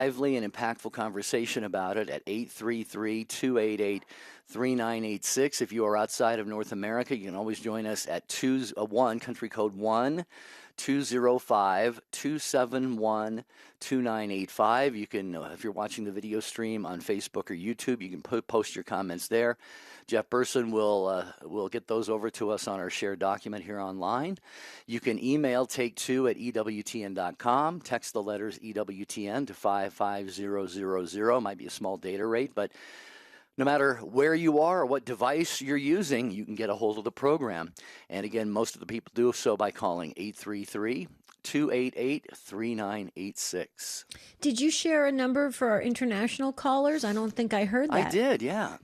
lively and impactful conversation about it at 833-288-3986. If you are outside of North America, you can always join us at country code 1-205-271-2985. You can, if you're watching the video stream on Facebook or YouTube, you can post your comments there. Jeff Burson will get those over to us on our shared document here online. You can email take2@EWTN.com. Text the letters EWTN to 55000. Might be a small data rate, but no matter where you are or what device you're using, you can get a hold of the program. And again, most of the people do so by calling 833-288-3986. Did you share a number for our international callers? I don't think I heard that. I did, yeah.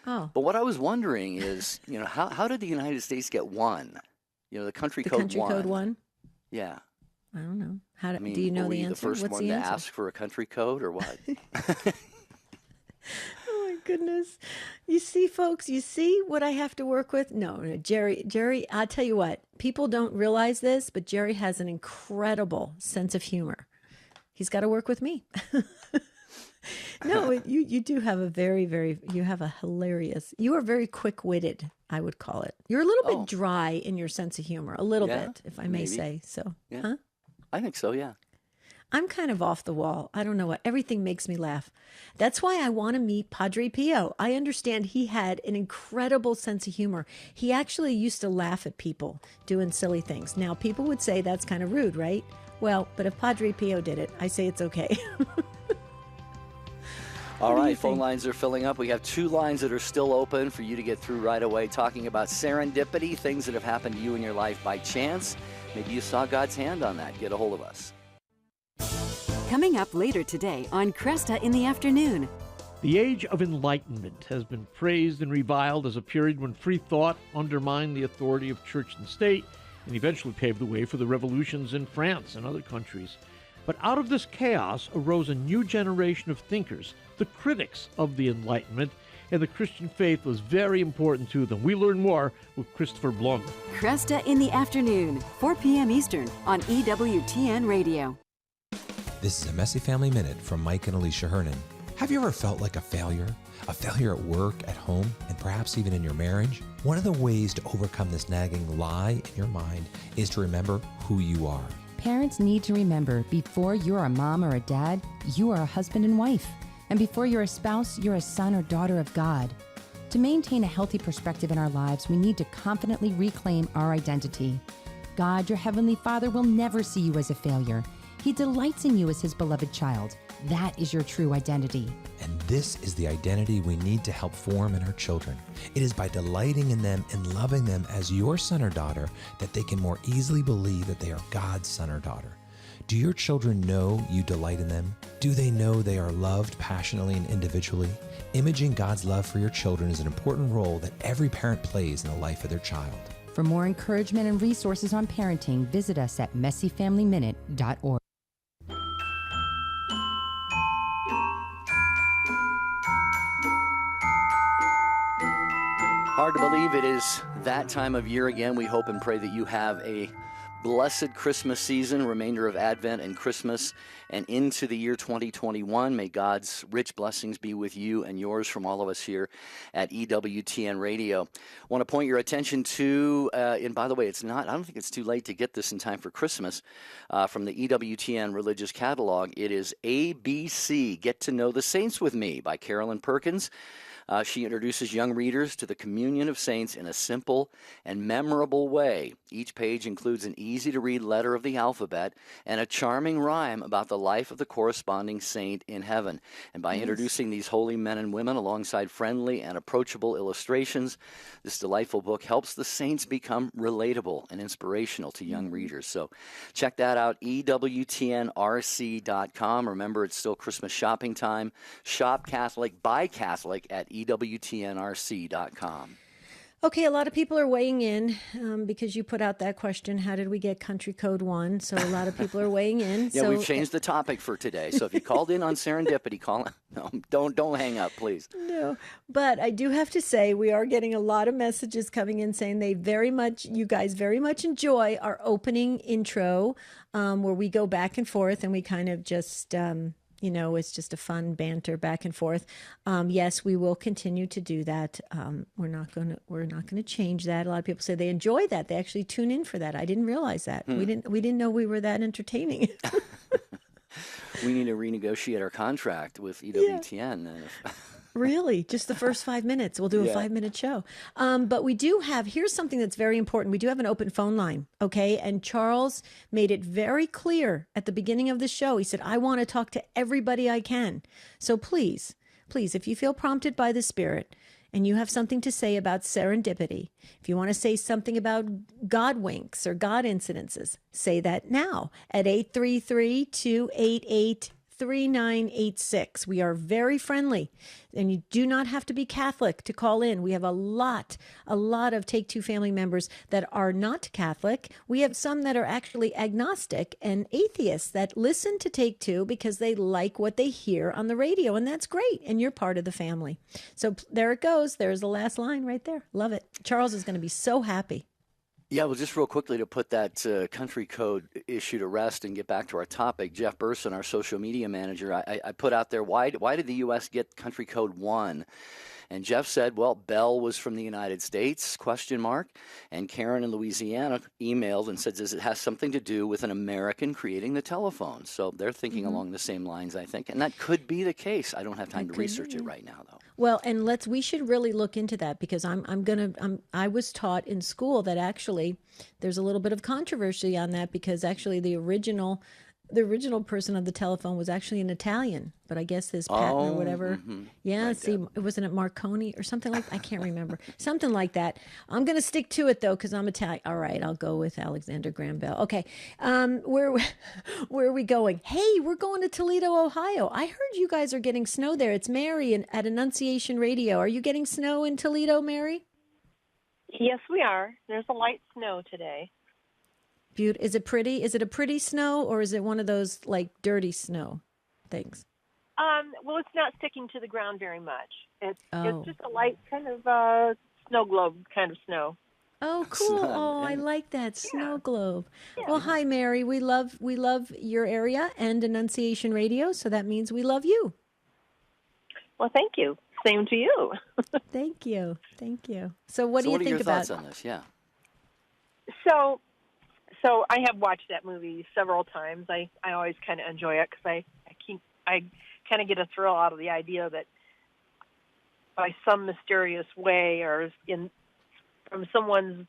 Oh. But what I was wondering is, how did the United States get one? The country code 1. Country code 1? Yeah. I don't know. Do you know the answer? The first What's one the to answer? ask for a country code or what? Oh my goodness. You see, folks, you see what I have to work with? No, Jerry, I'll tell you what, people don't realize this, but Jerry has an incredible sense of humor. He's got to work with me. No, you do have a you are very quick-witted, I would call it. You're a little bit dry in your sense of humor, a little bit, if I may say so. Yeah. Huh? I think so, yeah. I'm kind of off the wall. I don't know what. Everything makes me laugh. That's why I want to meet Padre Pio. I understand he had an incredible sense of humor. He actually used to laugh at people doing silly things. Now, people would say that's kind of rude, right? Well, but if Padre Pio did it, I say it's okay. All right, phone lines are filling up. We have 2 lines that are still open for you to get through right away, talking about serendipity, things that have happened to you in your life by chance. Maybe you saw God's hand on that. Get a hold of us. Coming up later today on Kresta in the Afternoon. The Age of Enlightenment has been praised and reviled as a period when free thought undermined the authority of church and state and eventually paved the way for the revolutions in France and other countries. But out of this chaos arose a new generation of thinkers, the critics of the Enlightenment, and the Christian faith was very important to them. We learn more with Christopher Blum. Kresta in the Afternoon, 4 p.m. Eastern on EWTN Radio. This is a Messy Family Minute from Mike and Alicia Hernan. Have you ever felt like a failure? A failure at work, at home, and perhaps even in your marriage? One of the ways to overcome this nagging lie in your mind is to remember who you are. Parents need to remember, before you're a mom or a dad, you are a husband and wife. And before you're a spouse, you're a son or daughter of God. To maintain a healthy perspective in our lives, we need to confidently reclaim our identity. God, your Heavenly Father, will never see you as a failure. He delights in you as His beloved child. That is your true identity. And this is the identity we need to help form in our children. It is by delighting in them and loving them as your son or daughter that they can more easily believe that they are God's son or daughter. Do your children know you delight in them? Do they know they are loved passionately and individually? Imaging God's love for your children is an important role that every parent plays in the life of their child. For more encouragement and resources on parenting, visit us at messyfamilyminute.org. Hard to believe it is that time of year again. We hope and pray that you have a blessed Christmas season, remainder of Advent and Christmas, and into the year 2021. May God's rich blessings be with you and yours from all of us here at EWTN Radio. I want to point your attention to, and by the way, I don't think it's too late to get this in time for Christmas, from the EWTN Religious Catalog. It is ABC, Get to Know the Saints with Me by Carolyn Perkins. She introduces young readers to the communion of saints in a simple and memorable way. Each page includes an easy-to-read letter of the alphabet and a charming rhyme about the life of the corresponding saint in heaven. And by introducing these holy men and women alongside friendly and approachable illustrations, this delightful book helps the saints become relatable and inspirational to young readers. So check that out, EWTNRC.com. Remember, it's still Christmas shopping time. Shop Catholic, buy Catholic at EWTNRC.com. Okay, a lot of people are weighing in because you put out that question, how did we get country code 1? So a lot of people are weighing in. Yeah, we've changed the topic for today. So if you called in on Serendipity, call. No, don't hang up, please. No, but I do have to say we are getting a lot of messages coming in saying you guys very much enjoy our opening intro where we go back and forth and we kind of just, it's just a fun banter back and forth. Yes, we will continue to do that. We're not gonna change that. A lot of people say they enjoy that. They actually tune in for that. I didn't realize that. We didn't know we were that entertaining. We need to renegotiate our contract with EWTN. Really? Just the first 5 minutes. We'll do a 5-minute show. But we do have, here's something that's very important. We do have an open phone line, okay? And Charles made it very clear at the beginning of the show. He said, I want to talk to everybody I can. So please, if you feel prompted by the Spirit and you have something to say about serendipity, if you want to say something about God winks or God-incidences, say that now at 833-288-3986. We are very friendly, and you do not have to be Catholic to call in. We have a lot of Take Two family members that are not Catholic. We have some that are actually agnostic and atheists that listen to Take Two because they like what they hear on the radio, and that's great, and you're part of the family. So there it goes. There's the last line right there. Love it. Charles is going to be so happy. Yeah, well, just real quickly to put that country code issue to rest and get back to our topic, Jeff Burson, our social media manager, I put out there, why did the U.S. get country code 1? And Jeff said, well, Bell was from the United States, ? And Karen in Louisiana emailed and said, does it have something to do with an American creating the telephone? So they're thinking along the same lines, I think. And that could be the case. I don't have time to research it right now, though. Well, and we should really look into that because I was taught in school that actually there's a little bit of controversy on that because actually the original person on the telephone was actually an Italian, but I guess his patent or whatever. Yeah, right, see, wasn't it Marconi or something like I can't remember. Something like that. I'm going to stick to it, though, because I'm Italian. All right, I'll go with Alexander Graham Bell. Okay, where are we going? Hey, we're going to Toledo, Ohio. I heard you guys are getting snow there. It's Mary at Annunciation Radio. Are you getting snow in Toledo, Mary? Yes, we are. There's a light snow today. Is it pretty? Is it a pretty snow or is it one of those like dirty snow things? Well, it's not sticking to the ground very much. It's just a light kind of snow globe kind of snow. Oh, cool! Oh, I like that snow globe. Yeah. Well, hi, Mary. We love your area and Annunciation Radio, so that means we love you. Well, thank you. Same to you. Thank you. So, what do you think about? Thoughts on this? Yeah. So I have watched that movie several times. I always kind of enjoy it because I kind of get a thrill out of the idea that by some mysterious way or from someone's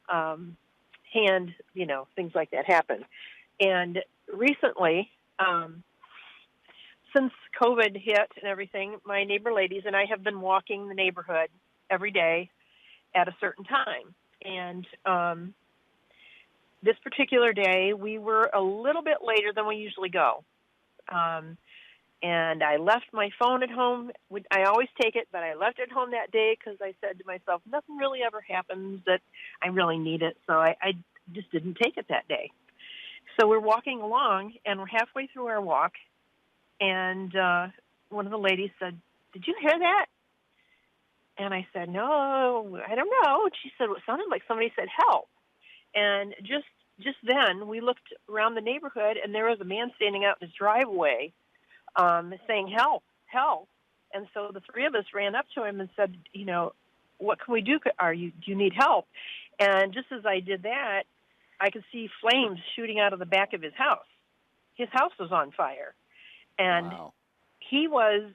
hand, things like that happen. And recently, since COVID hit and everything, my neighbor ladies and I have been walking the neighborhood every day at a certain time. And this particular day, we were a little bit later than we usually go. And I left my phone at home. I always take it, but I left it at home that day because I said to myself, nothing really ever happens that I really need it. So I just didn't take it that day. So we're walking along, and we're halfway through our walk, and one of the ladies said, did you hear that? And I said, no, I don't know. And she said, well, it sounded like somebody said help. And just then, we looked around the neighborhood, and there was a man standing out in his driveway saying, help, help. And so the three of us ran up to him and said, what can we do? Do you need help? And just as I did that, I could see flames shooting out of the back of his house. His house was on fire. And wow. He was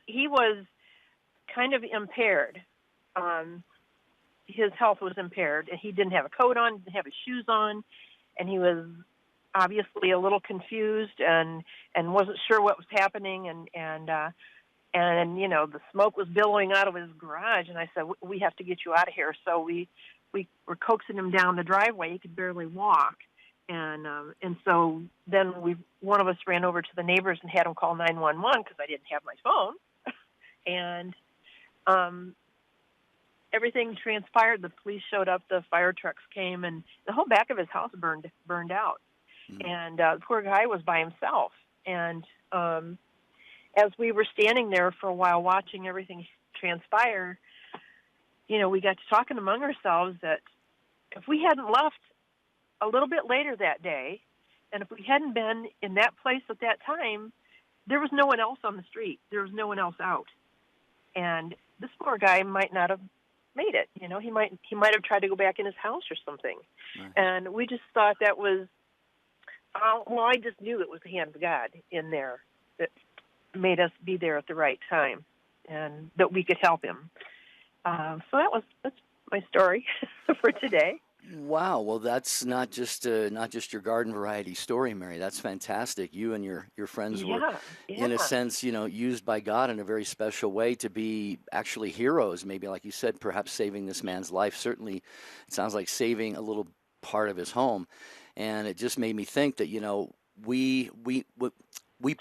kind of impaired. His health was impaired, and he didn't have a coat on, didn't have his shoes on, and he was obviously a little confused and wasn't sure what was happening, and the smoke was billowing out of his garage, and I said, we have to get you out of here. So we were coaxing him down the driveway. He could barely walk, and so then one of us ran over to the neighbors and had him call 911 because I didn't have my phone, and everything transpired. The police showed up, the fire trucks came, and the whole back of his house burned out. Mm-hmm. And the poor guy was by himself. And as we were standing there for a while watching everything transpire, we got to talking among ourselves that if we hadn't left a little bit later that day, and if we hadn't been in that place at that time, there was no one else on the street. There was no one else out. And this poor guy might not have made it. You know, he might have tried to go back in his house or something. Right. And we just thought that was, I just knew it was the hand of God in there that made us be there at the right time and that we could help him. So that's my story for today. Wow. Well, that's not just your garden variety story, Mary. That's fantastic. You and your friends were, in a sense, used by God in a very special way to be actually heroes. Maybe, like you said, perhaps saving this man's life. Certainly, it sounds like saving a little part of his home. And it just made me think that, we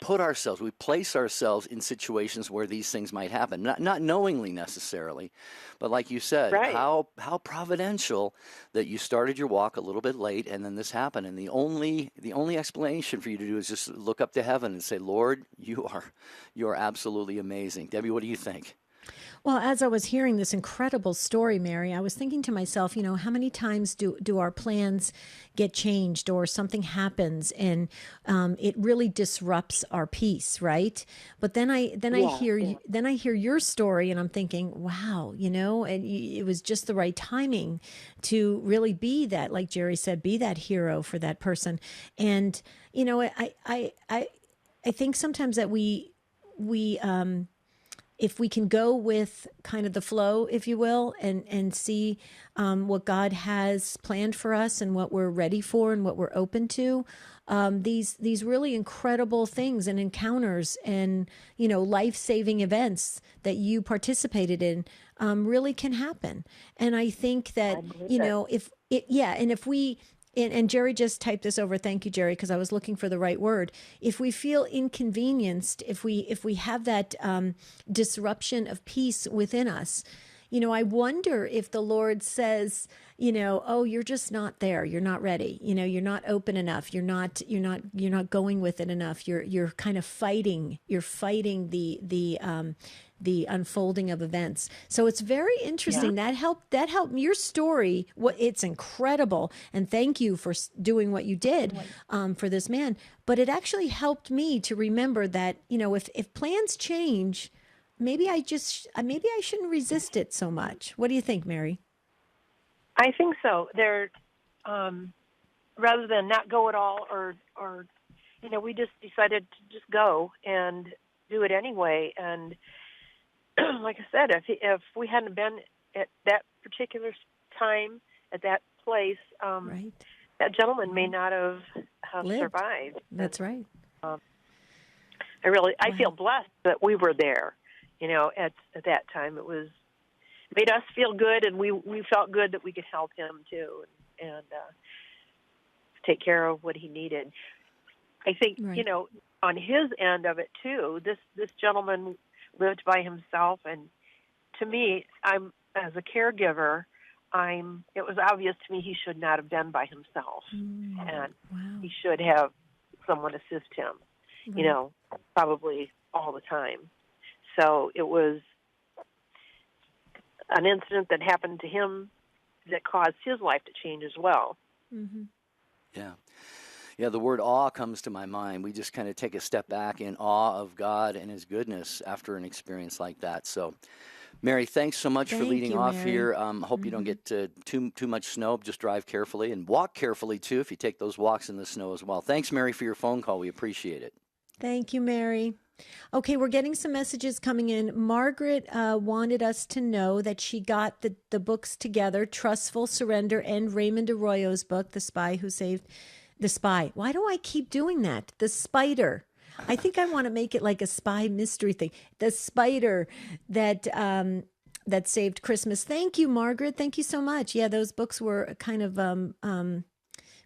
place ourselves in situations where these things might happen, not knowingly necessarily, but like you said, right. how providential that you started your walk a little bit late and then this happened. And the only explanation for you to do is just look up to heaven and say, Lord, you are absolutely amazing. Debbie, what do you think? Well, as I was hearing this incredible story, Mary, I was thinking to myself, how many times do our plans get changed or something happens and it really disrupts our peace, right? But then I hear your story and I'm thinking, wow, and it was just the right timing to really be that, like Jerry said, be that hero for that person. And I think sometimes that we if we can go with kind of the flow, if you will, and see what God has planned for us and what we're ready for and what we're open to, these really incredible things and encounters and, life-saving events that you participated in really can happen. And I think that, if we... And Jerry just typed this over. Thank you, Jerry, because I was looking for the right word. If we feel inconvenienced, if we have that disruption of peace within us, I wonder if the Lord says, oh, you're just not there. You're not ready. You're not open enough. You're not going with it enough. You're kind of fighting. You're fighting the unfolding of events. So it's very interesting. Yeah. That helped your story. It's incredible. And thank you for doing what you did for this man. But it actually helped me to remember that, if plans change, maybe I shouldn't resist it so much. What do you think, Mary? I think so. There, rather than not go at all or we just decided to just go and do it anyway. And like I said, if we hadn't been at that particular time, at that place, right. that gentleman may not have survived. That's right. I feel blessed that we were there, at that time. It made us feel good, and we felt good that we could help him too and take care of what he needed. I think, right. On his end of it too, this gentleman lived by himself, and to me, as a caregiver, it was obvious to me he should not have been by himself, and he should have someone assist him, right. Probably all the time. So it was an incident that happened to him that caused his life to change as well. Mm-hmm. Yeah, the word awe comes to my mind. We just kind of take a step back in awe of God and his goodness after an experience like that. So, Mary, thanks so much for leading off Mary. here. Hope you don't get too much snow. Just drive carefully and walk carefully, too, if you take those walks in the snow as well. Thanks, Mary, for your phone call. We appreciate it. Thank you, Mary. Okay, we're getting some messages coming in. Margaret wanted us to know that she got the books together, Trustful Surrender and Raymond Arroyo's book, The Spy Who Saved the Spy. Why do I keep doing that? The Spider. I think I want to make it like a spy mystery thing. The Spider that saved Christmas. Thank you, Margaret. Thank you so much. Yeah, those books were kind of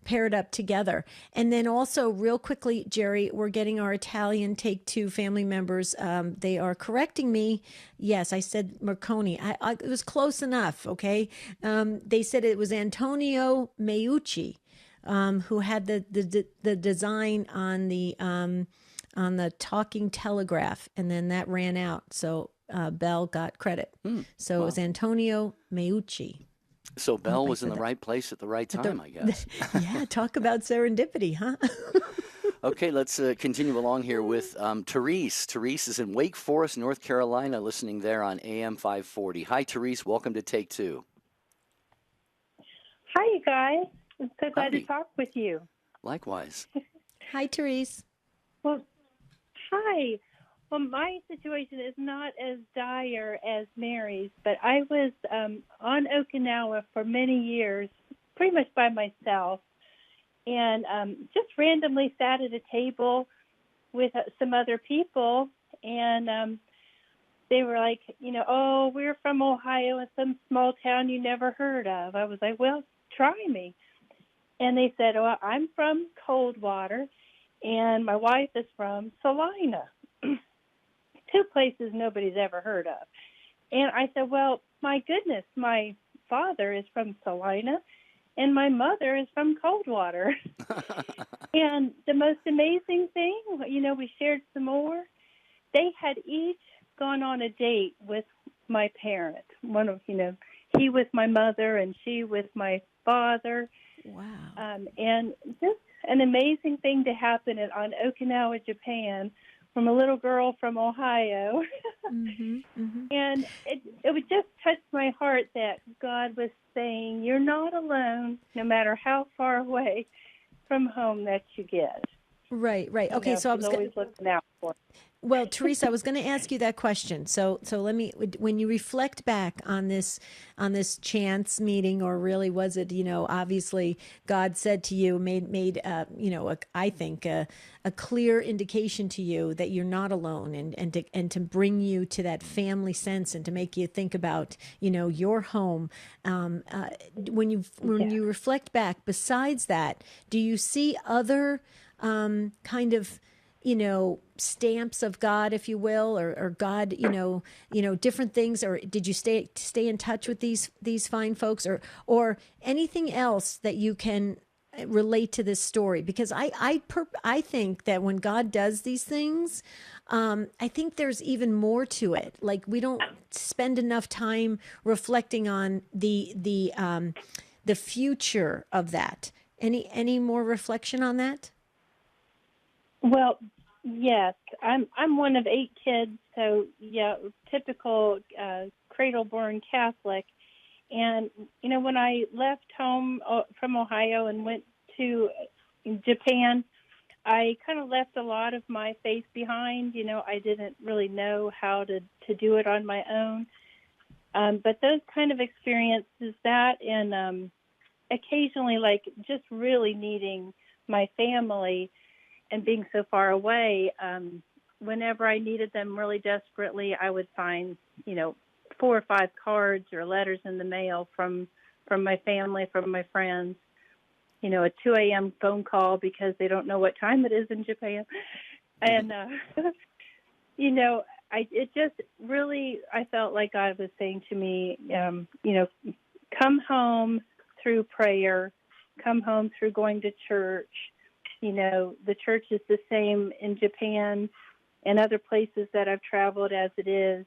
paired up together. And then also, real quickly, Jerry, we're getting our Italian Take Two family members. They are correcting me. Yes, I said Marconi. It was close enough, okay? They said it was Antonio Meucci, who had the design on the talking telegraph, and then that ran out. So Bell got credit. So it was Antonio Meucci. So Bell was in the right place at the right time, I guess. Yeah, talk about serendipity, huh? Okay, let's continue along here with Teresa. Teresa is in Wake Forest, North Carolina, listening there on AM 540. Hi, Teresa. Welcome to Take Two. Hi, you guys. I'm so glad Howdy. to talk with you. Likewise. Hi, Therese. Well, hi. Well, my situation is not as dire as Mary's, but I was on Okinawa for many years, pretty much by myself, and just randomly sat at a table with some other people, and they were like, oh, we're from Ohio in some small town you never heard of. I was like, well, try me. And they said, oh, I'm from Coldwater, and my wife is from Salina. Two places nobody's ever heard of. And I said, well, my goodness, my father is from Salina, and my mother is from Coldwater. And the most amazing thing, we shared some more. They had each gone on a date with my parent. He with my mother and she with my father. Wow. And just an amazing thing to happen on Okinawa, Japan, from a little girl from Ohio. Mm-hmm, mm-hmm. And it would just touch my heart that God was saying, you're not alone, no matter how far away from home that you get. Right. Okay, so I was always looking out for. Well, Teresa, I was going to ask you that question. So let me, when you reflect back on this chance meeting, or really was it, obviously God said to you, made I think a clear indication to you that you're not alone, and to bring you to that family sense, and to make you think about, your home. When you reflect back, besides that, do you see other kind of stamps of God, if you will, or God, different things, or did you stay in touch with these fine folks, or anything else that you can relate to this story? Because I think that when God does these things, I think there's even more to it. Like, we don't spend enough time reflecting on the future of that. Any more reflection on that? Well, yes, I'm one of 8 kids, so yeah, typical cradle-born Catholic. And when I left home from Ohio and went to Japan, I kind of left a lot of my faith behind. I didn't really know how to do it on my own. But those kind of experiences, that and occasionally, like, just really needing my family and being so far away, whenever I needed them really desperately, I would find, 4 or 5 cards or letters in the mail from my family, from my friends, a 2 a.m. phone call because they don't know what time it is in Japan. And, it just really, I felt like God was saying to me, come home through prayer, come home through going to church. The church is the same in Japan and other places that I've traveled as it is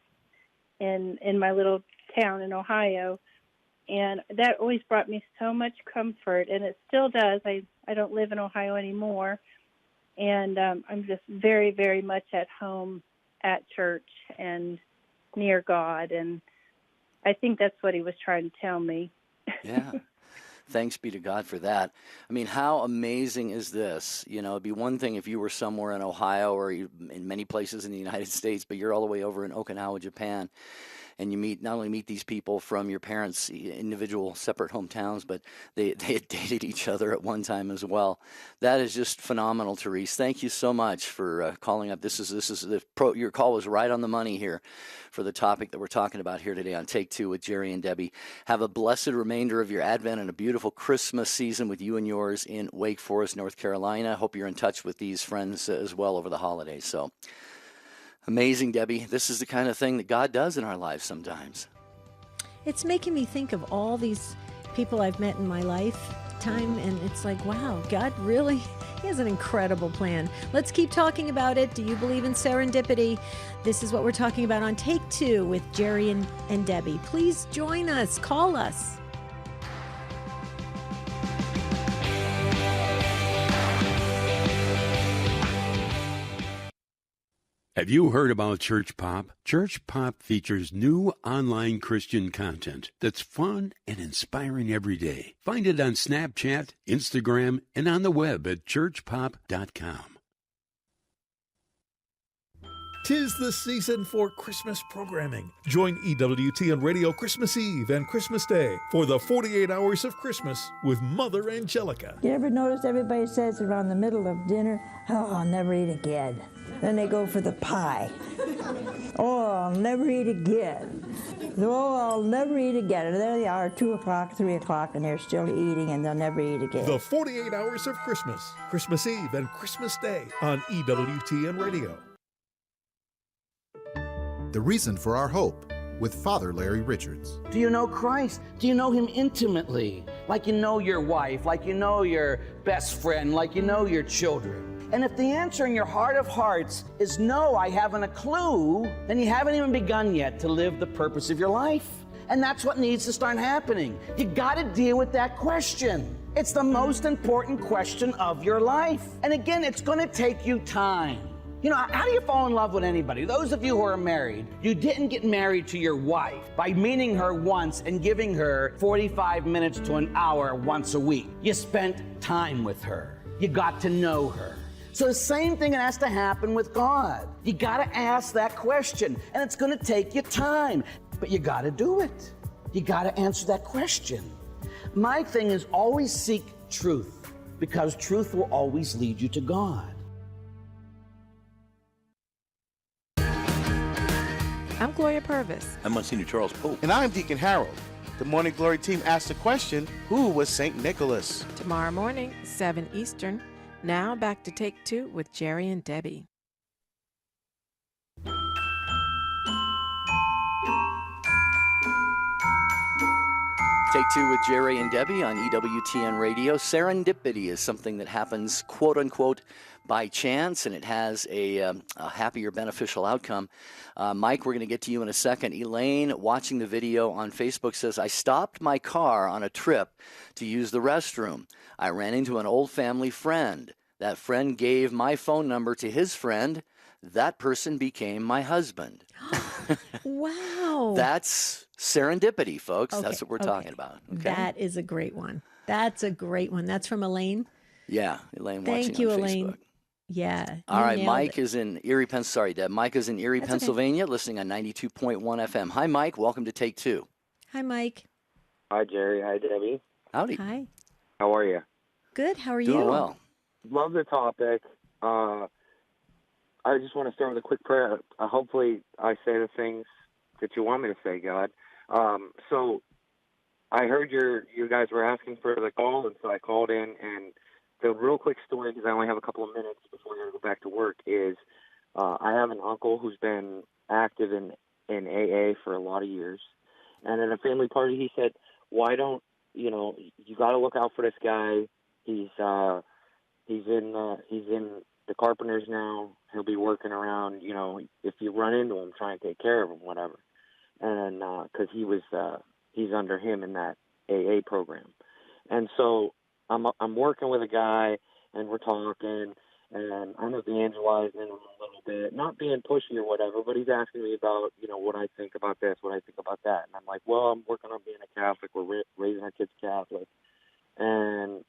in my little town in Ohio. And that always brought me so much comfort, and it still does. I don't live in Ohio anymore, and I'm just very, very much at home at church and near God, and I think that's what he was trying to tell me. Yeah. Thanks be to God for that. I mean, how amazing is this? It'd be one thing if you were somewhere in Ohio or in many places in the United States, but you're all the way over in Okinawa, Japan, and you not only meet these people from your parents' individual separate hometowns, but they had dated each other at one time as well. That is just phenomenal, Teresa. Thank you so much for calling up. Your call was right on the money here for the topic that we're talking about here today on Take Two with Jerry and Debbie. Have a blessed remainder of your Advent and a beautiful Christmas season with you and yours in Wake Forest, North Carolina. Hope you're in touch with these friends as well over the holidays. So amazing, Debbie. This is the kind of thing that God does in our lives sometimes. It's making me think of all these people I've met in my lifetime, and it's like, wow, God really, he has an incredible plan. Let's keep talking about it. Do you believe in serendipity? This is what we're talking about on Take Two with Jerry and Debbie. Please join us. Call us. Have you heard about Church Pop? Church Pop features new online Christian content that's fun and inspiring every day. Find it on Snapchat, Instagram, and on the web at churchpop.com. 'Tis the season for Christmas programming. Join EWTN Radio Christmas Eve and Christmas Day for the 48 Hours of Christmas with Mother Angelica. You ever notice everybody says around the middle of dinner, oh, I'll never eat again. Then they go for the pie. Oh, I'll never eat again. Oh, I'll never eat again. And there they are, 2 o'clock, 3 o'clock, and they're still eating, and they'll never eat again. The 48 Hours of Christmas, Christmas Eve and Christmas Day on EWTN Radio. The Reason for Our Hope with Father Larry Richards. Do you know Christ? Do you know him intimately? Like you know your wife, like you know your best friend, like you know your children. And if the answer in your heart of hearts is no, I haven't a clue, then you haven't even begun yet to live the purpose of your life. And that's what needs to start happening. You gotta deal with that question. It's the most important question of your life. And again, it's gonna take you time. You know, how do you fall in love with anybody? Those of you who are married, you didn't get married to your wife by meeting her once and giving her 45 minutes to an hour once a week. You spent time with her. You got to know her. So the same thing has to happen with God. You got to ask that question, and it's going to take you time, but you got to do it. You got to answer that question. My thing is always seek truth, because truth will always lead you to God. I'm Gloria Purvis. I'm Monsignor Charles Pope. And I'm Deacon Harold. The Morning Glory team asked the question, who was St. Nicholas? Tomorrow morning, 7 Eastern. Now back to Take Two with Jerry and Debbie. Take Two with Jerry and Debbie on EWTN Radio. Serendipity is something that happens, quote unquote, by chance, and it has a happier, beneficial outcome. Mike, we're going to get to you in a second. Elaine, watching the video on Facebook, says, I stopped my car on a trip to use the restroom. I ran into an old family friend. That friend gave my phone number to his friend. That person became my husband. Wow. That's serendipity, folks. Okay, That's what we're talking about. Okay? That is a great one. That's a great one. That's from Elaine. Yeah, Elaine Thank watching you, on Elaine. Facebook. Yeah. All right, nailed Mike it. is in Erie, Sorry, Deb. Mike is in Erie, That's Pennsylvania, listening on 92.1 FM. Hi, Mike. Welcome to Take Two. Hi, Mike. Hi, Jerry. Hi, Debbie. Howdy. Hi. How are you? Good. How are you? Doing well. Love the topic. I just want to start with a quick prayer. Hopefully I say the things that you want me to say, God. So I heard you guys were asking for the call, and so I called in. And the real quick story, because I only have a couple of minutes before I go back to work, is I have an uncle who's been active in AA for a lot of years. And at a family party, he said, why don't, you got to look out for this guy. He's in the Carpenters now. He'll be working around, if you run into him, try and take care of him, whatever. And because he's under him in that AA program. And so I'm working with a guy, and we're talking, and I'm evangelizing him a little bit, not being pushy or whatever, but he's asking me about, what I think about this, what I think about that. And I'm like, well, I'm working on being a Catholic. We're raising our kids Catholic. And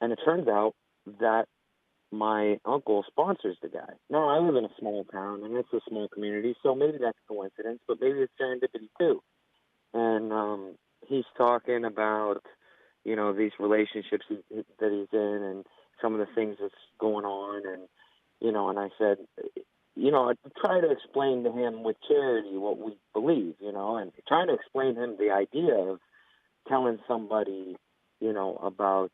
it turns out that my uncle sponsors the guy. Now, I live in a small town, and it's a small community, so maybe that's a coincidence, but maybe it's serendipity too. And he's talking about, these relationships that he's in and some of the things that's going on. And, and I said, I try to explain to him with charity what we believe, and trying to explain to him the idea of telling somebody, about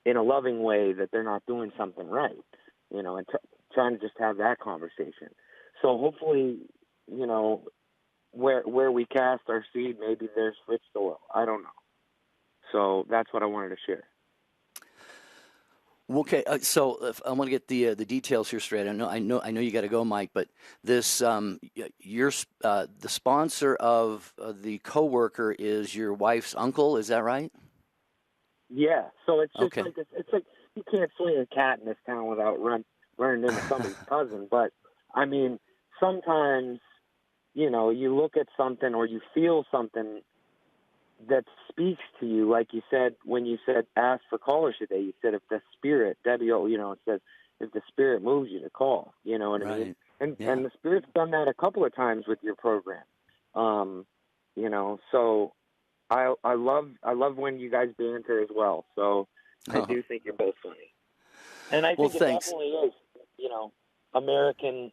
in a loving way that they're not doing something right, and trying to just have that conversation. So hopefully, where we cast our seed, maybe there's rich soil. I don't know. So that's what I wanted to share. Okay, so if I want to get the details here straight. I know you got to go, Mike. But this, you're the sponsor of the coworker is your wife's uncle. Is that right? Yeah. So it's just okay. it's like you can't slay a cat in this town without learned into somebody's cousin. But, I mean, sometimes, you know, you look at something or you feel something that speaks to you, like you said, when you said ask for callers today, you said if the Spirit, Debbie, you know, it says if the Spirit moves you to call, you know what I mean? And the Spirit's done that a couple of times with your program. You know, so I love when you guys banter as well. So I do think you're both funny. And I think it definitely is, you know, American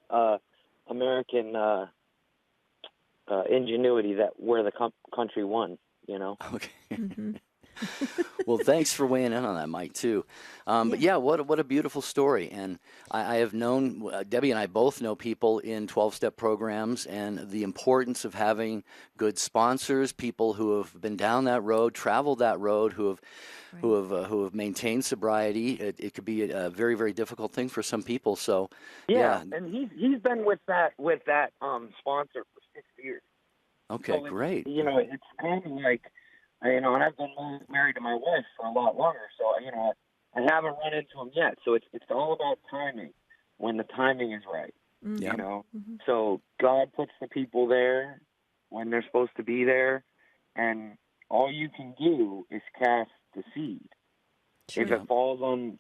ingenuity that where the country won, you know. Okay. Well, thanks for weighing in on that, Mike, too. But yeah, what a beautiful story. And I have known, Debbie and I both know people in 12-step programs and the importance of having good sponsors, people who have been down that road, traveled that road, who have maintained sobriety. It could be a very, very difficult thing for some people. So yeah. And he's been with that sponsor for 6 years. Okay, so great. You know, it's kind of like, you know, and I've been married to my wife for a lot longer, so, you know, I haven't run into him yet. So it's all about timing, when the timing is right, you know. So God puts the people there when they're supposed to be there, and all you can do is cast the seed. If it falls on,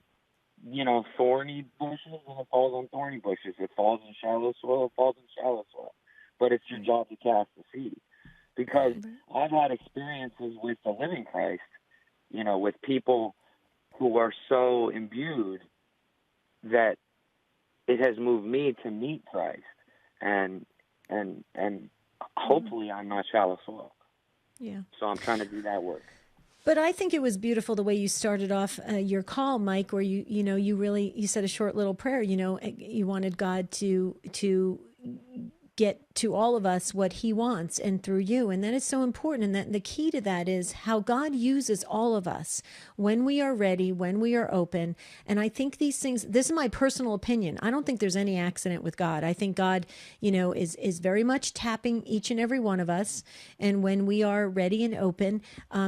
you know, thorny bushes, then it falls on thorny bushes. If it falls in shallow soil, it falls in shallow soil. But it's your job to cast the seed. Because I've had experiences with the living Christ, you know, with people who are so imbued that it has moved me to meet Christ, and hopefully I'm not shallow soil. Yeah. So I'm trying to do that work. But I think it was beautiful the way you started off your call, Mike, where you said a short little prayer. You know, you wanted God to get to all of us what he wants and through you. And that is so important. And that the key to that is how God uses all of us when we are ready, when we are open. And I think these things, this is my personal opinion. I don't think there's any accident with God. I think God, you know, is very much tapping each and every one of us. And when we are ready and open,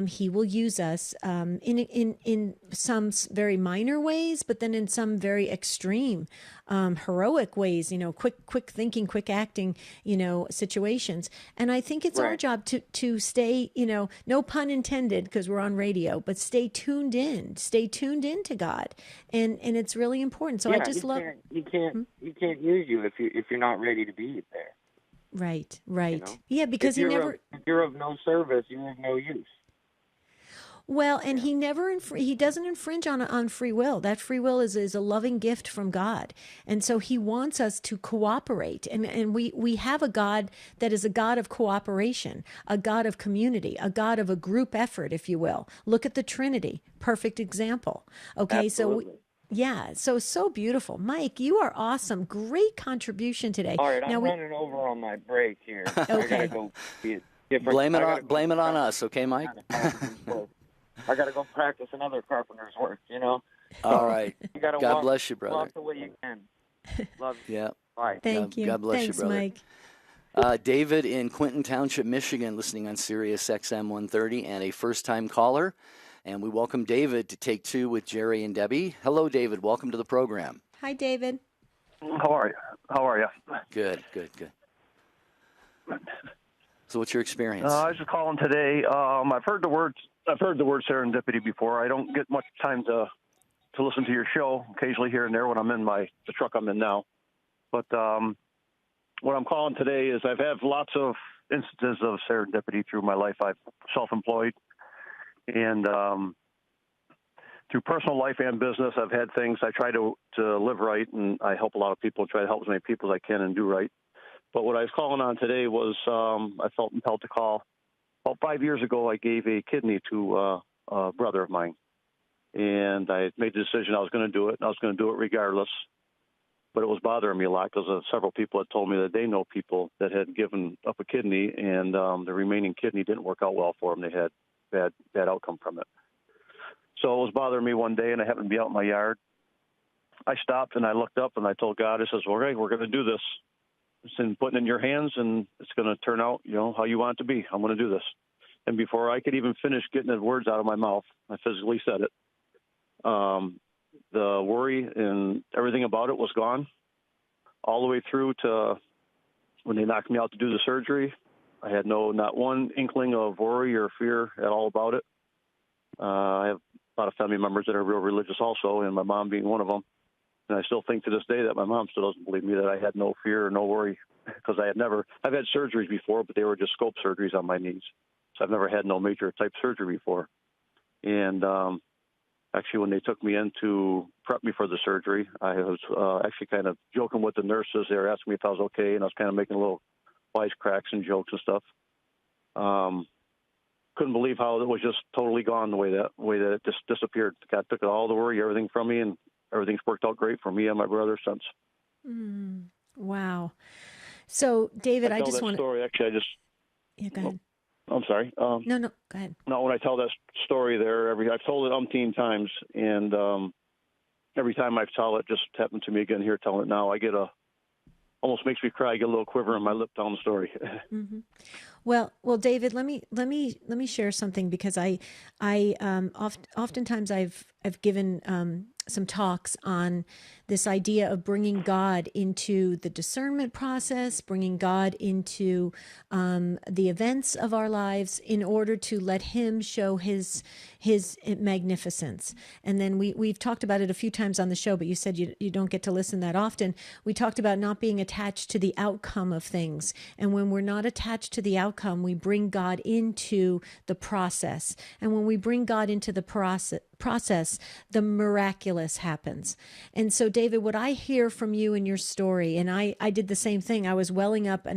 he will use us in some very minor ways, but then in some very extreme, heroic ways, you know, quick thinking, quick acting, you know, situations. And I think it's our job to stay, you know, no pun intended, because we're on radio, but stay tuned in to God. And it's really important. So I just love. He can't use you if you're not ready to be there. Right. You know? Yeah, because if you're of no service, you're of no use. Well, and he doesn't infringe on free will. That free will is a loving gift from God. And so he wants us to cooperate. And we have a God that is a God of cooperation, a God of community, a God of a group effort, if you will. Look at the Trinity. Perfect example. Okay. Absolutely. So beautiful. Mike, you are awesome. Great contribution today. All right, I'm running over on my break here. Okay. I gotta go be Blame it on us, okay, Mike? I got to go practice another carpenter's work, you know? All right. You gotta God walk, bless you, brother. Walk the way you can. Love you. Yeah. Bye. Thank you. God bless Thanks, you, brother. Mike. David in Quinton Township, Michigan, listening on Sirius XM 130 and a first-time caller. And we welcome David to Take Two with Jerry and Debbie. Hello, David. Welcome to the program. Hi, David. How are you? Good. So what's your experience? I was just calling today. I've heard the word serendipity before. I don't get much time to listen to your show, occasionally here and there when I'm in the truck I'm in now. But what I'm calling today is I've had lots of instances of serendipity through my life. I'm self-employed, and through personal life and business, I've had things. I try to live right, and I help a lot of people, try to help as many people as I can and do right. But what I was calling on today was I felt impelled to call. About 5 years ago, I gave a kidney to a brother of mine. And I made the decision I was going to do it, and I was going to do it regardless. But it was bothering me a lot because several people had told me that they know people that had given up a kidney, and the remaining kidney didn't work out well for them. They had bad outcome from it. So it was bothering me one day, and I happened to be out in my yard. I stopped, and I looked up, and I told God, I says, all right, we're going to do this. It's in putting it in your hands, and it's going to turn out, you know, how you want it to be. I'm going to do this. And before I could even finish getting the words out of my mouth, I physically said it. the worry and everything about it was gone, all the way through to when they knocked me out to do the surgery. I had not one inkling of worry or fear at all about it. I have a lot of family members that are real religious also, and my mom being one of them. And I still think to this day that my mom still doesn't believe me that I had no fear or no worry, because I've had surgeries before, but they were just scope surgeries on my knees. So I've never had no major type surgery before. And actually, when they took me in to prep me for the surgery, I was actually kind of joking with the nurses. They were asking me if I was okay, and I was kind of making a little wisecracks and jokes and stuff. Couldn't believe how it was just totally gone the way that it just disappeared. God took all the worry, everything from me, and everything's worked out great for me and my brother since. Wow. So, David, I just want to... story. Actually, Yeah, go ahead. I'm sorry. No, go ahead. No, when I tell that story there, I've told it umpteen times, and every time I tell it, just happened to me again here telling it now, I get almost makes me cry. I get a little quiver in my lip telling the story. Mm-hmm. Well, David, let me share something, because oftentimes I've given some talks on this idea of bringing God into the discernment process, bringing God into the events of our lives in order to let Him show His magnificence. And then we've talked about it a few times on the show, but you said you don't get to listen that often. We talked about not being attached to the outcome of things. And when we're not attached to the outcome, we bring God into the process. And when we bring God into the process, the miraculous happens. And so, David, what I hear from you in your story, and I did the same thing. I was welling up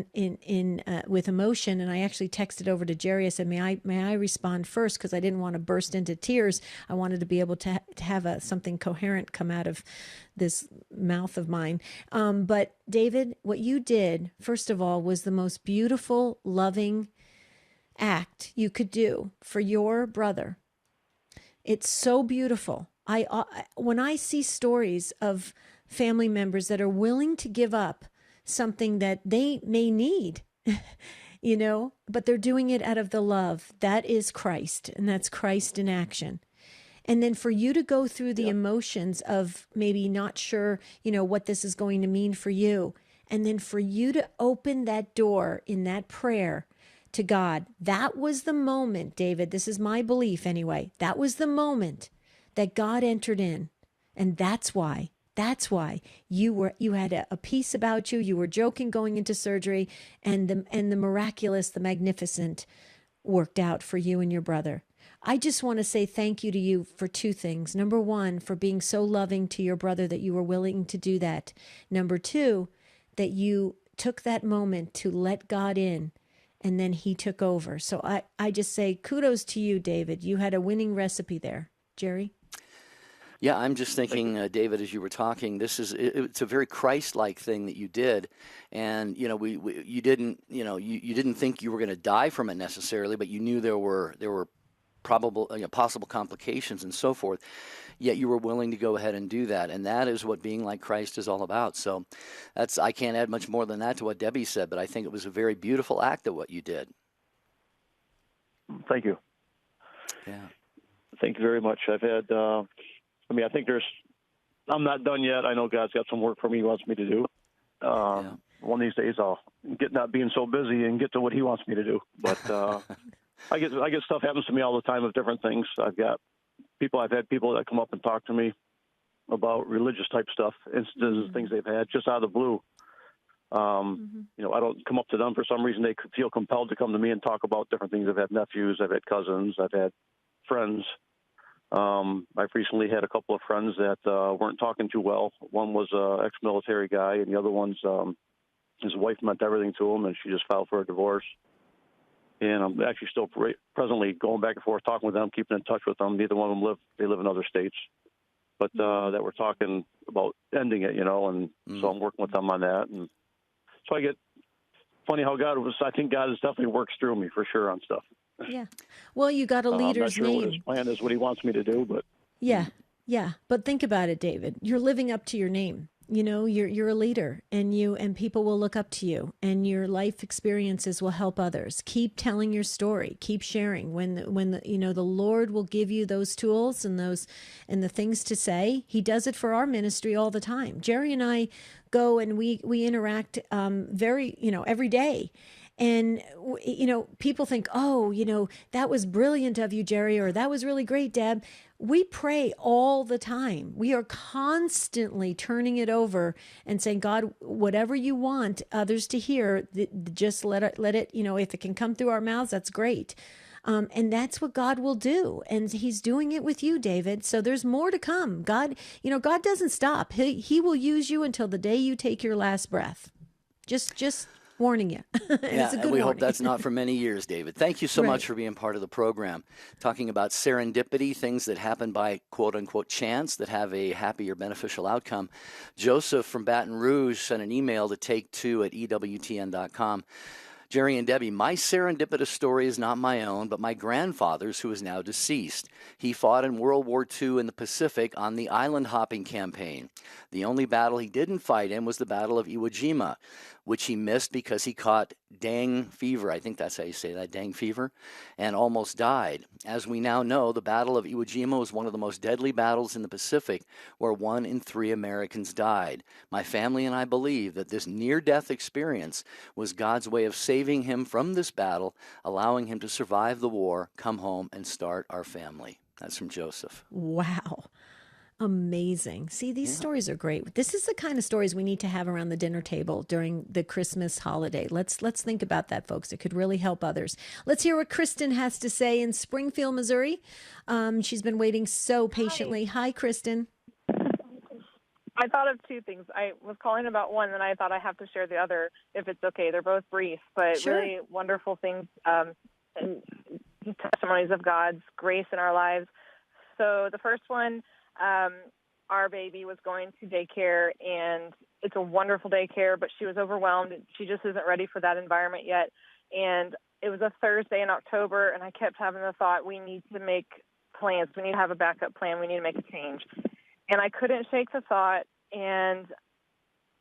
with emotion, and I actually texted over to Jerry. I said, "May I respond first?" Because I didn't want to burst into tears. I wanted to be able to have something coherent come out of this mouth of mine. But David, what you did, first of all, was the most beautiful, loving act you could do for your brother. It's so beautiful. When I see stories of family members that are willing to give up something that they may need, but they're doing it out of the love, that is Christ, and that's Christ in action. And then for you to go through the emotions of maybe not sure, what this is going to mean for you, and then for you to open that door in that prayer to God, that was the moment, David, this is my belief anyway, that was the moment that God entered in. And that's why you had a peace about you. You were joking going into surgery, and the miraculous, the magnificent worked out for you and your brother. I just want to say thank you to you for two things. Number one, for being so loving to your brother that you were willing to do that. Number two, that you took that moment to let God in, and then He took over. So I just say kudos to you, David. You had a winning recipe there. Jerry? Yeah, I'm just thinking, David, as you were talking, it's a very Christ-like thing that you did, and you didn't think you were going to die from it necessarily, but you knew there were possible complications and so forth. Yet you were willing to go ahead and do that, and that is what being like Christ is all about. So I can't add much more than that to what Debbie said, but I think it was a very beautiful act of what you did. Thank you. Yeah. Thank you very much. I've had. I think I'm not done yet. I know God's got some work for me He wants me to do. One of these days I'll get not being so busy and get to what He wants me to do. But I get stuff happens to me all the time of different things. I've had people that come up and talk to me about religious type stuff, instances, things they've had just out of the blue. I don't come up to them for some reason. They feel compelled to come to me and talk about different things. I've had nephews, I've had cousins, I've had friends. I've recently had a couple of friends that weren't talking too well. One was an ex-military guy, and the other one's his wife meant everything to him, and she just filed for a divorce. And I'm actually still presently going back and forth, talking with them, keeping in touch with them. Neither one of them live in other states, but that we're talking about ending it, and so I'm working with them on that. And so I get funny how I think God has definitely works through me for sure on stuff. Yeah. Well, you got a leader's I'm not sure name. what His plan is, what He wants me to do, but yeah. But think about it, David. You're living up to your name. you're a leader, and people will look up to you, and your life experiences will help others. Keep telling your story. Keep sharing. When the Lord will give you those tools and the things to say. He does it for our ministry all the time. Jerry and I go and we interact every day. And, people think, that was brilliant of you, Jerry, or that was really great, Deb. We pray all the time. We are constantly turning it over and saying, God, whatever you want others to hear, just let it, if it can come through our mouths, that's great. And that's what God will do. And he's doing it with you, David. So there's more to come. God doesn't stop. He will use you until the day you take your last breath. Just warning you. It's a good and we warning. hope that's not for many years, David. Thank you so much for being part of the program. Talking about serendipity, things that happen by quote-unquote chance that have a happy or beneficial outcome. Joseph from Baton Rouge sent an email to take2@EWTN.com. Jerry and Debbie, my serendipitous story is not my own, but my grandfather's, who is now deceased. He fought in World War II in the Pacific on the island hopping campaign. The only battle he didn't fight in was the Battle of Iwo Jima, which he missed because he caught dengue fever. I think that's how you say that, dengue fever, and almost died. As we now know, the Battle of Iwo Jima was one of the most deadly battles in the Pacific, where 1 in 3 Americans died. My family and I believe that this near-death experience was God's way of saving him from this battle, allowing him to survive the war, come home, and start our family. That's from Joseph. Wow. Amazing. See, these stories are great. This is the kind of stories we need to have around the dinner table during the Christmas holiday. Let's think about that, folks. It could really help others. Let's hear what Kristen has to say in Springfield, Missouri. She's been waiting so patiently. Hi, Kristen. I thought of two things. I was calling about one, and I thought I have to share the other if it's okay. They're both brief, but really wonderful things and testimonies of God's grace in our lives. So the first one, our baby was going to daycare, and it's a wonderful daycare, but she was overwhelmed. She just isn't ready for that environment yet. And it was a Thursday in October, and I kept having the thought, we need to make plans. We need to have a backup plan. We need to make a change. And I couldn't shake the thought, and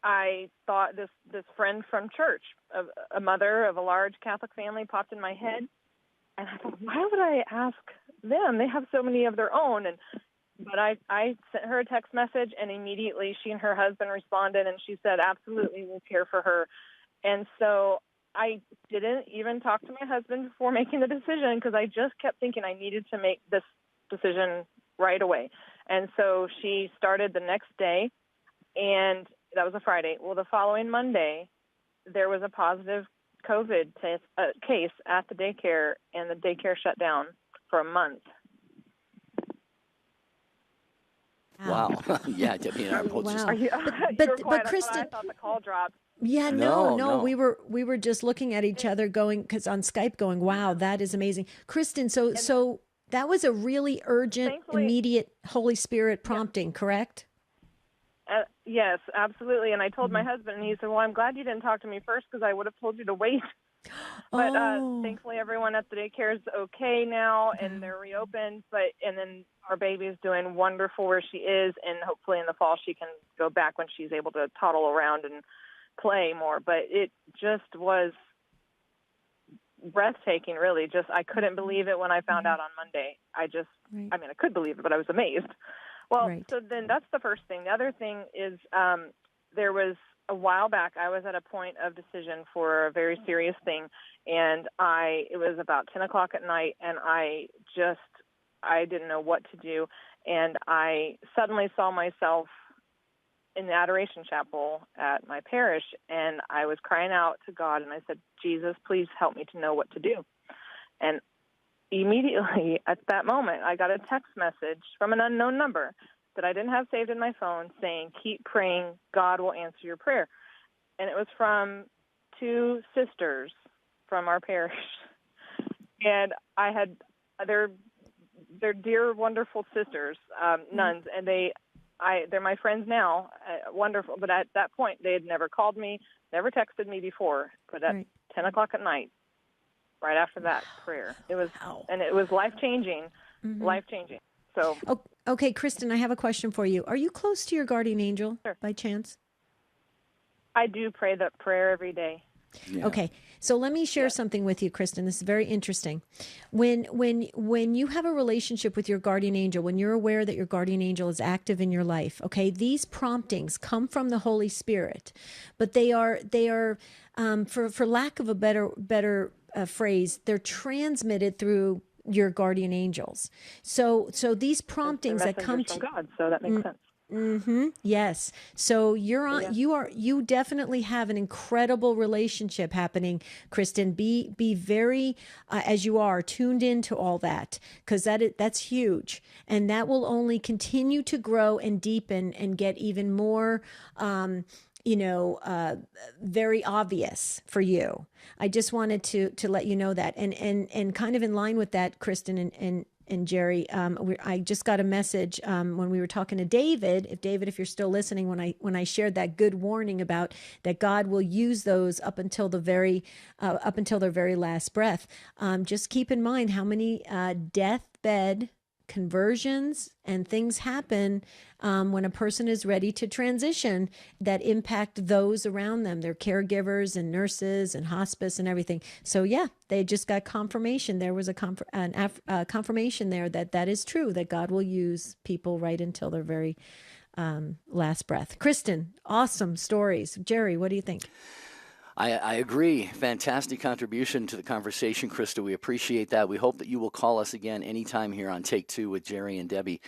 I thought this friend from church, a mother of a large Catholic family, popped in my head. And I thought, why would I ask them? They have so many of their own. But I sent her a text message, and immediately she and her husband responded, and she said, absolutely, we'll care for her. And so I didn't even talk to my husband before making the decision, because I just kept thinking I needed to make this decision right away. And so she started the next day, and that was a Friday. Well, the following Monday, there was a positive COVID case at the daycare, and the daycare shut down for a month. Wow. Yeah, Debbie and I are both just... But Kristen, I thought the call dropped. Yeah, No. We were just looking at each other going, because on Skype going, wow, that is amazing. Kristen, so that was a really urgent, immediate Holy Spirit prompting, correct? Yes, absolutely. And I told my husband, and he said, well, I'm glad you didn't talk to me first, because I would have told you to wait. But thankfully, everyone at the daycare is okay now, and they're reopened. And then our baby is doing wonderful where she is, and hopefully in the fall she can go back when she's able to toddle around and play more. But it just was breathtaking, really. Just I couldn't believe it when I found out on Monday. I could believe it, but I was amazed. Well, so then that's the first thing. The other thing is there was a while back, I was at a point of decision for a very serious thing, and it was about 10 o'clock at night, and I didn't know what to do, and I suddenly saw myself in the Adoration Chapel at my parish, and I was crying out to God, and I said, Jesus, please help me to know what to do. And immediately at that moment, I got a text message from an unknown number that I didn't have saved in my phone saying, keep praying, God will answer your prayer. And it was from 2 sisters from our parish. And they're dear, wonderful sisters, nuns, and they're my friends now, wonderful. But at that point, they had never called me, never texted me before. But at 10 o'clock at night, right after that prayer, it was life-changing, life-changing. So, Okay, Kristen, I have a question for you. Are you close to your guardian angel by chance? I do pray that prayer every day. Yeah. Okay, so let me share something with you, Kristen. This is very interesting. When you have a relationship with your guardian angel, when you're aware that your guardian angel is active in your life, okay, these promptings come from the Holy Spirit, but they are for lack of a better phrase, they're transmitted through your guardian angels. So these promptings that come from God, so that makes sense. Mm-hmm. Yes. So you definitely have an incredible relationship happening, Kristen. Be very, as you are, tuned into all that, because that's huge, and that will only continue to grow and deepen and get even more, very obvious for you. I just wanted to let you know that, and kind of in line with that, Kristen and Jerry, I just got a message when we were talking to David. If you're still listening, when I shared that good warning about that God will use those up until their very last breath. Just keep in mind how many deathbed conversions and things happen when a person is ready to transition that impact those around them, their caregivers and nurses and hospice and everything. So yeah, they just got confirmation. There was a confirmation there that is true, that God will use people right until their very last breath. Kristen, awesome stories. Jerry, what do you think? I agree. Fantastic contribution to the conversation, Krista. We appreciate that. We hope that you will call us again anytime here on Take Two with Jerry and Debbie.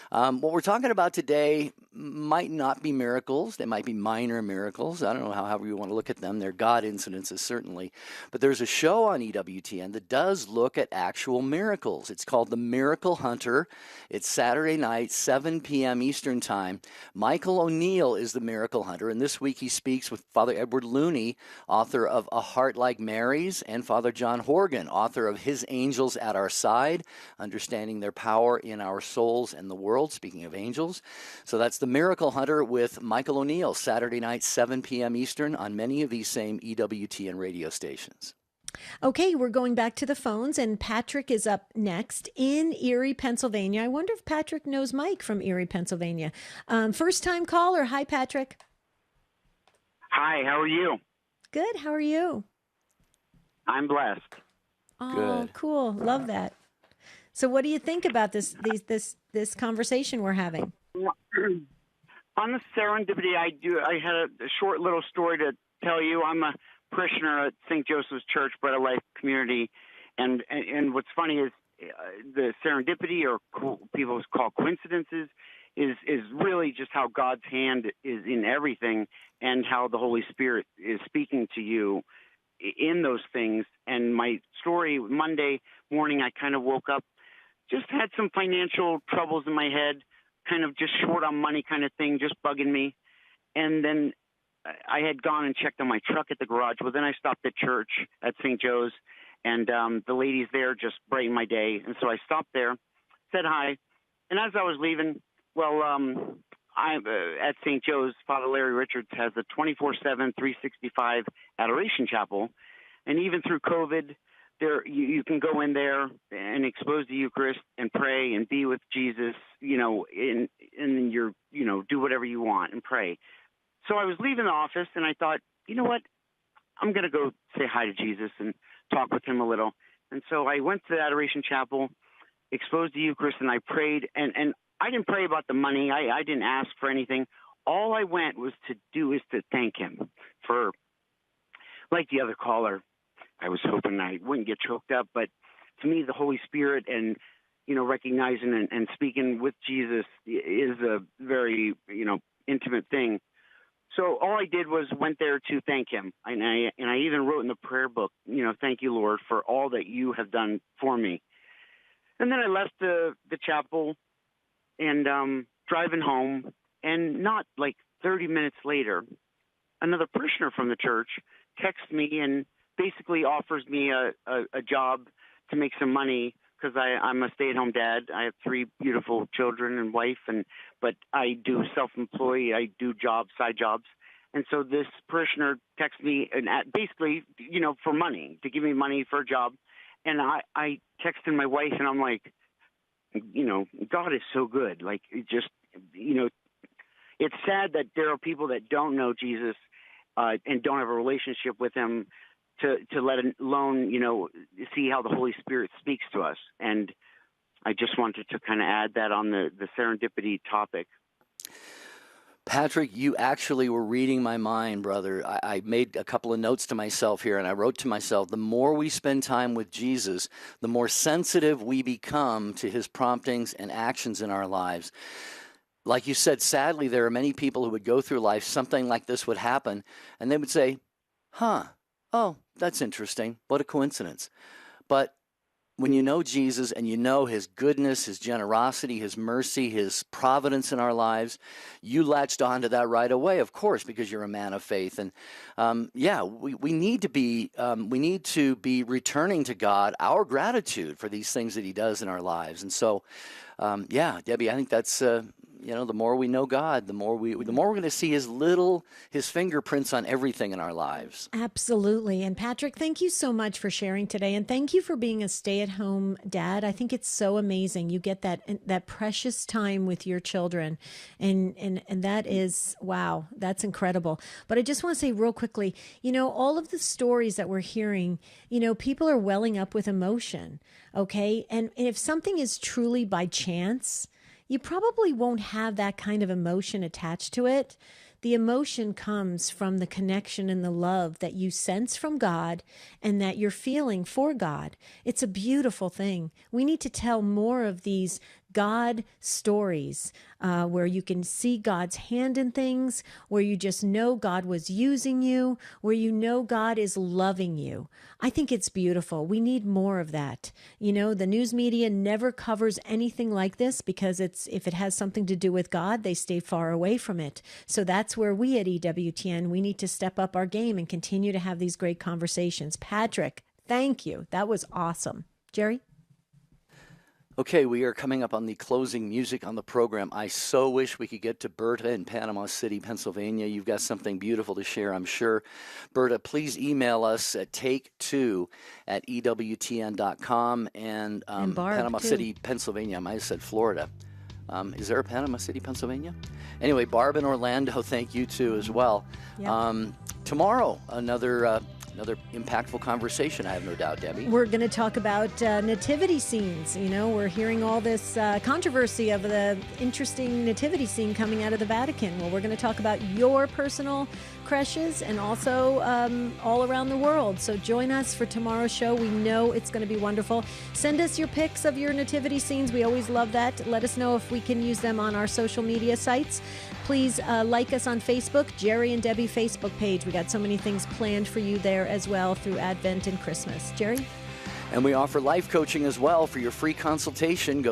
What we're talking about today might not be miracles. They might be minor miracles. I don't know however you want to look at them. They're God-incidences, certainly. But there's a show on EWTN that does look at actual miracles. It's called The Miracle Hunter. It's Saturday night, 7 p.m. Eastern Time. Michael O'Neill is the Miracle Hunter, and this week he speaks with Father Edward Looney, author of A Heart Like Mary's, and Father John Horgan, author of His Angels at Our Side, Understanding Their Power in Our Souls and the World, speaking of angels. So that's The Miracle Hunter with Michael O'Neill, Saturday night, 7 p.m. Eastern, on many of these same EWTN radio stations. Okay, we're going back to the phones, and Patrick is up next in Erie, Pennsylvania. I wonder if Patrick knows Mike from Erie, Pennsylvania. First-time caller. Hi, Patrick. Hi, how are you? Good. How are you? I'm blessed. Oh, Good. Cool. Love that. So what do you think about this conversation we're having? On the serendipity, I had a short little story to tell you. I'm a parishioner at St. Joseph's Church, Bread of Life Community, and what's funny is the serendipity, or people call coincidences, is really just how God's hand is in everything, and how the Holy Spirit is speaking to you in those things. And my story, Monday morning, I kind of woke up, just had some financial troubles in my head, kind of just short on money kind of thing, just bugging me. And then I had gone and checked on my truck at the garage. Well, then I stopped at church at St. Joe's, and the ladies there just brightened my day. And so I stopped there, said hi. And as I was leaving, I'm at St. Joe's, Father Larry Richards has a 24/7, 365 adoration chapel. And even through COVID, you can go in there and expose the Eucharist and pray and be with Jesus, and you're, do whatever you want and pray. So I was leaving the office, and I thought, you know what? I'm going to go say hi to Jesus and talk with him a little. And so I went to the adoration chapel, exposed the Eucharist, and I prayed. And I didn't pray about the money. I didn't ask for anything. All I went was to do is to thank him for, like the other caller, I was hoping I wouldn't get choked up. But to me, the Holy Spirit and, recognizing and speaking with Jesus is a very, intimate thing. So all I did was went there to thank him. And I even wrote in the prayer book, thank you, Lord, for all that you have done for me. And then I left the chapel and driving home, and not like 30 minutes later, another parishioner from the church texts me and basically offers me a job to make some money, because I'm a stay-at-home dad. I have 3 beautiful children and wife, but I do self-employed. I do side jobs. And so this parishioner texts me and basically, for money, to give me money for a job. And I texted my wife, and I'm like, God is so good. Like, it's sad that there are people that don't know Jesus and don't have a relationship with him to let alone, see how the Holy Spirit speaks to us. And I just wanted to kind of add that on the serendipity topic. Patrick, you actually were reading my mind, brother. I made a couple of notes to myself here, and I wrote to myself, the more we spend time with Jesus, the more sensitive we become to his promptings and actions in our lives. Like you said, sadly, there are many people who would go through life, something like this would happen, and they would say, oh, that's interesting. What a coincidence. But when you know Jesus and you know his goodness, his generosity, his mercy, his providence in our lives, you latched onto that right away, of course, because you're a man of faith. And we need to be returning to God our gratitude for these things that he does in our lives. And so, Debbie, I think that's the more we know God, the more we're going to see his fingerprints on everything in our lives. Absolutely. And Patrick, thank you so much for sharing today, and thank you for being a stay-at-home dad. I think it's so amazing. You get that precious time with your children, and that is, wow, that's incredible. But I just want to say real quickly, all of the stories that we're hearing, people are welling up with emotion. Okay, and if something is truly by chance, you probably won't have that kind of emotion attached to it. The emotion comes from the connection and the love that you sense from God and that you're feeling for God. It's a beautiful thing. We need to tell more of these God stories where you can see God's hand in things, where you just know God was using you, where you know God is loving you. I think it's beautiful. We need more of that. The news media never covers anything like this because if it has something to do with God, they stay far away from it. So that's where we at EWTN, we need to step up our game and continue to have these great conversations. Patrick, thank you. That was awesome. Jerry? Okay, we are coming up on the closing music on the program. I so wish we could get to Berta in Panama City, Pennsylvania. You've got something beautiful to share, I'm sure. Berta, please email us at take2@ewtn.com and Panama City, Pennsylvania. I might have said Florida. Is there a Panama City, Pennsylvania? Anyway, Barb in Orlando, thank you too as well. Yep. Tomorrow, another impactful conversation, I have no doubt, Debbie. We're going to talk about nativity scenes. We're hearing all this controversy of the interesting nativity scene coming out of the Vatican. Well, we're going to talk about your personal creches and also all around the world. So join us for tomorrow's show. We know it's going to be wonderful. Send us your pics of your nativity scenes. We always love that. Let us know if we can use them on our social media sites. Please like us on Facebook, Jerry and Debbie Facebook page. We got so many things planned for you there as well through Advent and Christmas. Jerry? And we offer life coaching as well. For your free consultation, go